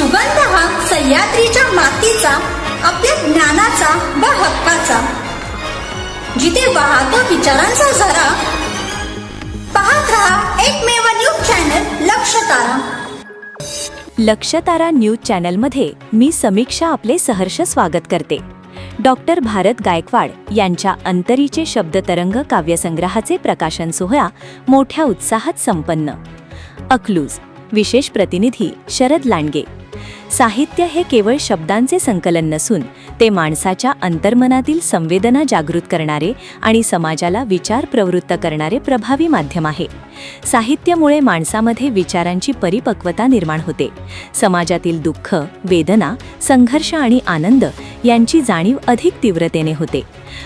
सुगंध हा सह्याद्रीच्या मातीचा, आपल्या ज्ञानाचा व हक्काचा, जिथे वाहतो विचारांचा झरा. पाहत रहा एकमेव न्यूज चॅनल लक्षतारा. लक्षतारा न्यूज चॅनलमध्ये मी समीक्षा आपले सहर्ष स्वागत करते. डॉक्टर भारत गायकवाड यांच्या अंतरीचे शब्दतरंग काव्यसंग्रहाचे प्रकाशन सोहळा मोठ्या उत्साहात संपन्न. अकलूज. विशेष प्रतिनिधी शरद लांडगे. साहित्य हे केवळ शब्दांचे संकलन नसून ते माणसाच्या अंतर्मनातील संवेदना जागृत करणारे आणि समाजाला विचार प्रवृत्त करणारे प्रभावी माध्यम आहे. साहित्यामुळे माणसामध्ये विचारांची परिपक्वता निर्माण होते. समाजातील दुःख, वेदना, संघर्ष आणि आनंद यांची जाणीव अधिक तीव्रतेने होते.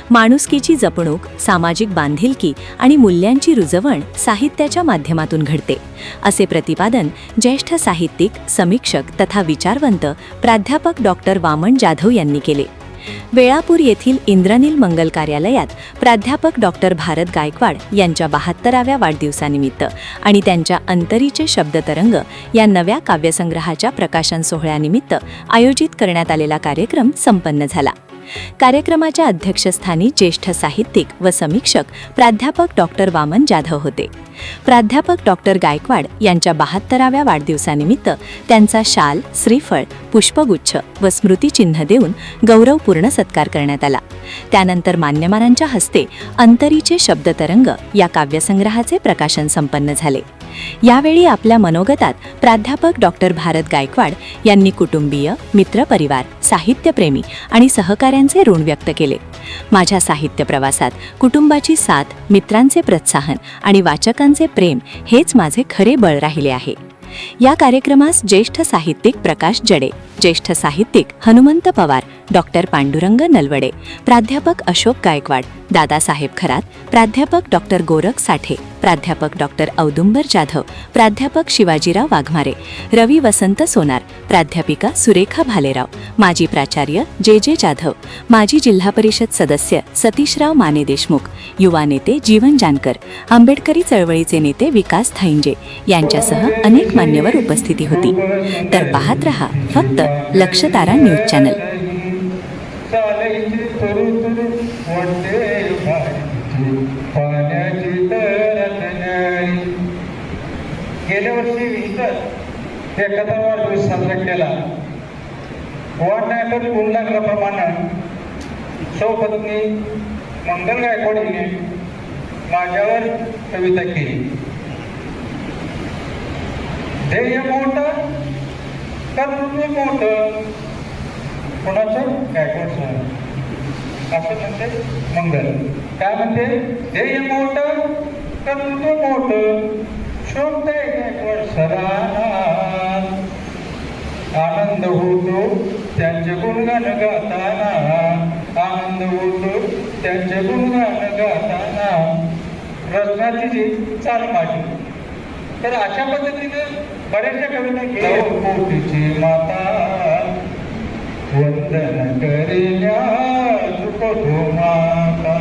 माणुसकीची जपणूक, सामाजिक बांधिलकी आणि मूल्यांची रुजवण साहित्याच्या माध्यमातून घडते, असे प्रतिपादन ज्येष्ठ साहित्यिक, समीक्षक तथा विचारवंत प्राध्यापक डॉक्टर वामन जाधव यांनी केले. वेळापूर येथील इंद्रनील मंगल कार्यालयात प्राध्यापक डॉक्टर भारत गायकवाड यांच्या 72व्या वाढदिवसानिमित्त आणि त्यांच्या अंतरीचे शब्दतरंग या नव्या काव्यसंग्रहाच्या प्रकाशन सोहळ्यानिमित्त आयोजित करण्यात आलेला कार्यक्रम संपन्न झाला. कार्यक्रमाच्या अध्यक्षस्थानी ज्येष्ठ साहित्यिक व समीक्षक प्राध्यापक डॉक्टर वामन जाधव होते. प्राध्यापक डॉक्टर गायकवाड यांच्या 72व्या वाढदिवसानिमित्त त्यांचा शाल, श्रीफळ, पुष्पगुच्छ व स्मृतिचिन्ह देऊन गौरवपूर्ण सत्कार करण्यात आला. त्यानंतर मान्यवरांच्या हस्ते अंतरीचे शब्दतरंग या काव्यसंग्रहाचे प्रकाशन संपन्न झाले. यावेळी आपल्या मनोगतात प्राध्यापक डॉक्टर भारत गायकवाड यांनी कुटुंबीय, मित्रपरिवार, साहित्यप्रेमी आणि सहकाऱ्यांचे ऋण व्यक्त केले. माझ्या साहित्य प्रवासात कुटुंबाची साथ, मित्रांचे प्रोत्साहन आणि वाचकांचे प्रेम हेच माझे खरे बळ राहिले आहे. या कार्यक्रमास ज्येष्ठ साहित्यिक प्रकाश जडे, ज्येष्ठ साहित्यिक हनुमंत पवार, डॉक्टर पांडुरंग नलवडे, प्राध्यापक अशोक गायकवाड, दादासाहेब खरात, प्राध्यापक डॉक्टर गोरख साठे, प्राध्यापक डॉक्टर औदुंबर जाधव, प्राध्यापक शिवाजीराव वाघमारे, रवी वसंत सोनार, प्राध्यापिका सुरेखा भालेराव, माजी प्राचार्य जे जाधव, माजी जिल्हा परिषद सदस्य सतीशराव माने देशमुख, युवा नेते जीवन जानकर, आंबेडकरी चळवळीचे नेते विकास धाईंजे यांच्यासह अनेक मान्यवर उपस्थिती होती. तर पाहत रहा फक्त लक्षतारा न्यूज चॅनल. गेल्या वर्षी इथं एखादा वाढदिवस साजरा केला. वाढण्याकडे गुण लागल्याप्रमाणे सौपत्नी मंगल गायकवाड हिने माझ्यावर कविता केली. ध्येय मोठं, कर्तव्य मोठं, कोणाचं? गायकवाड सर असं म्हणते मंगल. काय म्हणते? ध्येय मोठं, कर्तव्य मोठं, शोभते गायकवाड सरांना. आनंद होतो त्यांचे गुणगान गाताना, आनंद होतो त्यांचे गुणगान गाताना. रचनाची जी चाल माझी. तर अशा पद्धतीने बऱ्याचशा कविता केल्या. कोटीची माता वंदन करेल्या चुकतो माता.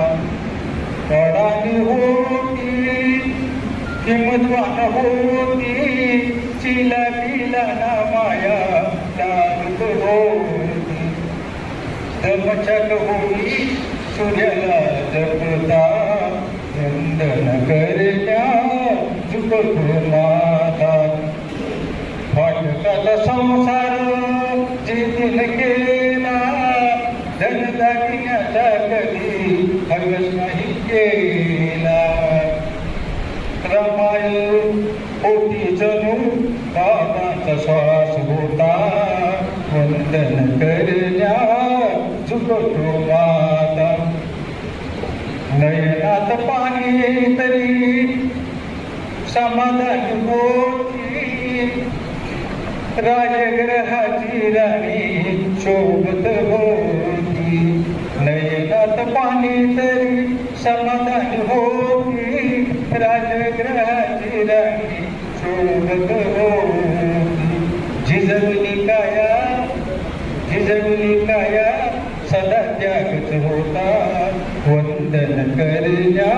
कडानी होती किंमतवान होती, चिला पिला ना माया लागत होती. दमचक होई सूर्याला जपता, वंदन करेल्या चुकतो माता. फाटकाला संसार जिथील केला, धनदागिन्याचा कधी हवस नाही केला. रमाई होती जणू बाबांचा श्वास होता, वंदन करल्या चुकतो माता. नयनात पाणी तरी समाधान होती, राजग्रहाची राणी शोभत होती. नयनात पाणी तरी समाधान होती, राजग्रहाची राणी शोभत होती. झिजवली काया सदा त्यागच होता, वंदन करल्या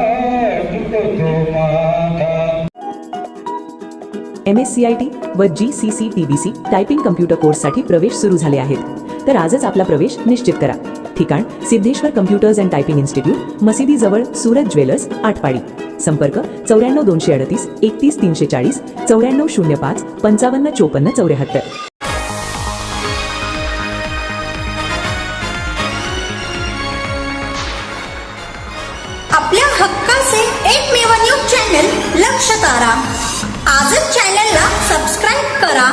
चुकतो माता. MSCIT व GCC-TBC टायपिंग कम्प्युटर कोर्ससाठी प्रवेश सुरू झाले आहेत. तर आजच आपला प्रवेश निश्चित करा. ठिकाण Siddheshwar computers and typing institute, मशिदीजवळ, सूरज ज्वेलर्स, आटपाडी. संपर्क 94 238 31 340, 9405 55 54 74. आपल्या हक्काचे एकमेव न्यूज चॅनल लक्ष तारा. आजच चॅनलला सबस्क्राईब करा